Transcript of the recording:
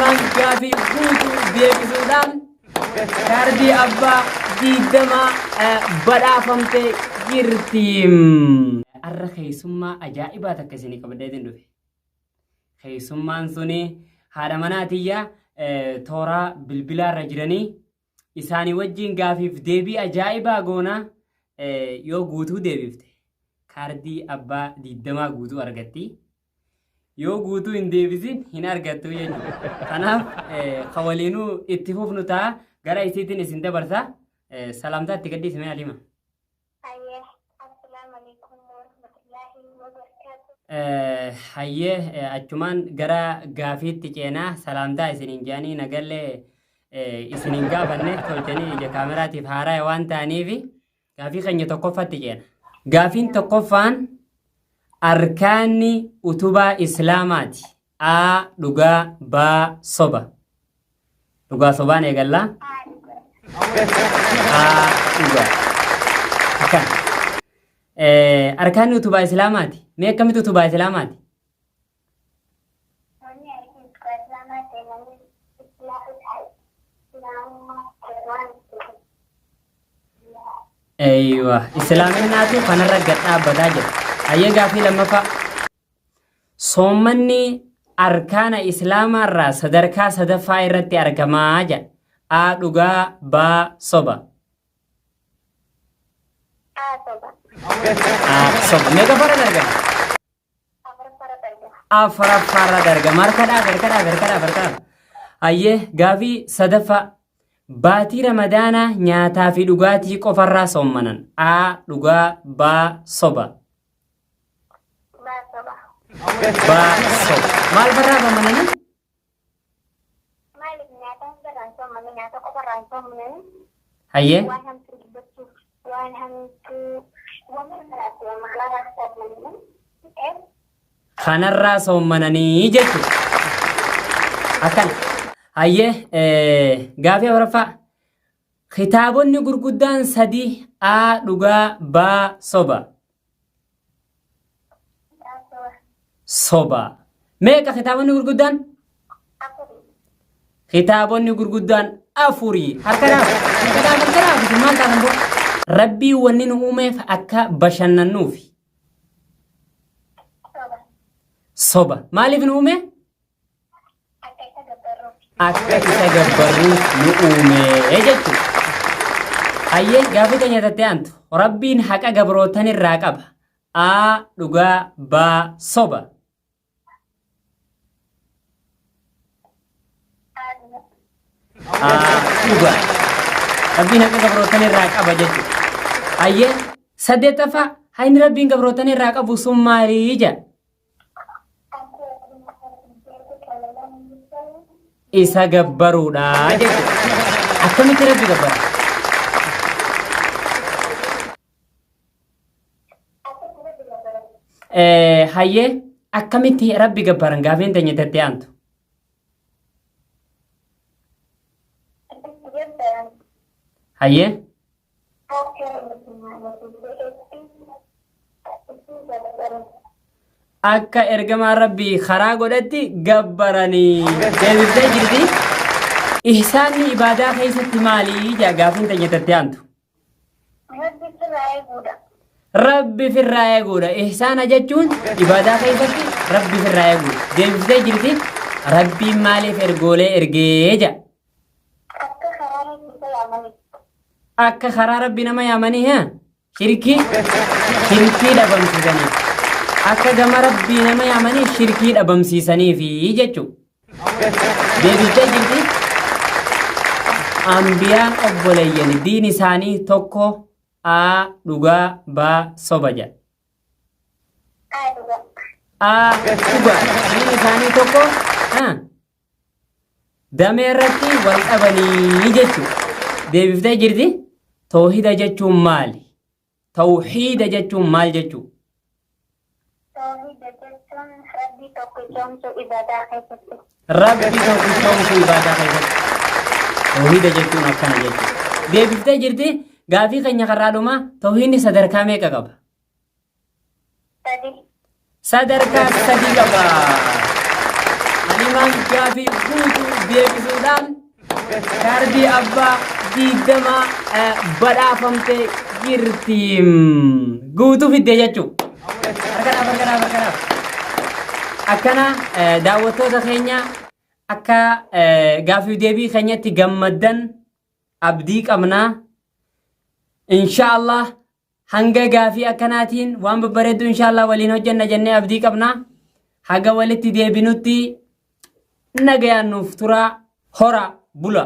Achumaan gaafii guutuu deebisuudhaan kaardii abbaa 20 badhaafamtee jirti. Arra keessummaa ajaa'ibaa takka isinii qabadheetiin dhufe. Keessummaan suni haadha manaatiyyaa tooraa bilbilaarra jiranii isaanii wajjin gaafiif deebii ajaa'ibaa goonaa yoo guutuu deebifte kaardii abbaa 20 guutuu argatti. Yoo guutuu hin deebisin hin argattu jechuudha. Kanaaf qawaliinuu itti fufnu ta'a gara isiitiin isin dabarsa. Salaamtaa itti gadhiisime alima. Hayyee achumaan gara gaafiitti ceenaa salaamtaa isiniin jaanii nagallee isiniin gaafanne tolchanii ija kaameraatiif haaraa waan ta'aniif gaafii keenya tokkoffaatti ceena. Gaafiin tokkoffaan arkaanni utubaa islaamaati. A dhugaa baa soba. Dhugaa sobaan eegallaa. A dhugaa. Akkan. Arkaanni utubaa islaamaati. Mee akkamitti utubaa islaamaati? Eeywa islaaminaatu kanarra gad dhaabbataa jira. Hayyee gaafii lammaffaa. Soommanni arkaana islaamaarraa sadarkaa sadaffaa irratti argamaa jedha. A dhugaa baa soba. Soba. Meeqa fara dargama? Afuraffara dargama. Harkadhaa. Hayyee gaafii sadaffaa. Baatii ramadaanaa nyaataa fi dhugaatii qofarraa soommanan. A dhugaa baa soba. Baa soba. Maal farraa soommananii? Hayyee. Kanarraa soommananii jechuudha. Akkana. Hayyee gaafii afuraffaa. Kitaabonni gurguddaan sadii A dhugaa baa soba. Soba. Meeqa kitaabonni gurguddaan? Kitaabonni gurguddaan afurii. Harkadhaaf maal taatan boo? Rabbii wanni nu uumeef akka bashannannuufi. Soba. Maaliif nu uume? Akka isa gabbaruuf nu uume jechuudha. Hayyee gaafii keenya tattee aantu. Rabbiin haqa gabrootan irraa qaba. A dhugaa baa soba. A dhugaa. Rabbiin haqa gabrootan irraa qaba jechuudha. Hayyee saddeettaffaa hayni rabbiin gabrootan irraa qabu sun maalii jedha? Isa gabbaruudha jechuudha. Akkamitti rabbi gabbara? Hayyee akkamitti rabbi gabbaran gaafiin teenya tattee aantu? Hayyee. Akka ergamaa rabbii karaa godhatti gabbaranii deebiftee jirti. Ihsaanni ibaadaa keessatti maalii jaa gaafiin teenya tattee aantu? Rabbi firraa eeguudha. Ihsaana jechuun ibaadaa keessatti rabbi firraa eeguudha. Deebiftee jirti. Rabbiin maaliif ergoolee ergee jaa? Akka karaa rabbi nama yaamanii haa? Shirkii dhabamsiisaniif. Akka gama rabbii nama yaamanii shirkii dhabamsiisaniifi jechuudha. Deebiftee jirti. Ambiyaan obboleeyyan diin isaanii tokko A dhugaa baa soba jedha. A dhugaa diin isaanii tokko damee irratti wal dhabanii jechuudha. Deebiftee jirti. Tawhiida jechuun maali? Tawhiida jechuun maal jechuudha? Rabbi tokkichoomsuu ibaadaa keessatti. Tawhiida jechuun akkana jechuudha. Deebiftee jirti. Gaafii keenya karraadhumaa tawhiidni sadarkaa meeqa qaba? Sadarkaa 3 qaba. Halimaan gaafii guutuu deebisuudhaan kaardii abbaa 20 badhaafamtee jirti. Guutuu fiddee jechuudha. Harkanaaf. Akkana daawwattoota keenya akka gaafii deebii keenyatti gammaddan abdii qabnaa. Inshaallah hanga gaafii akkanaatiin waan babbareedu inshaallah waliin hojjenna jennee abdii qabnaa. Haga walitti deebinutti nagayaan nuuf turaa hora bula.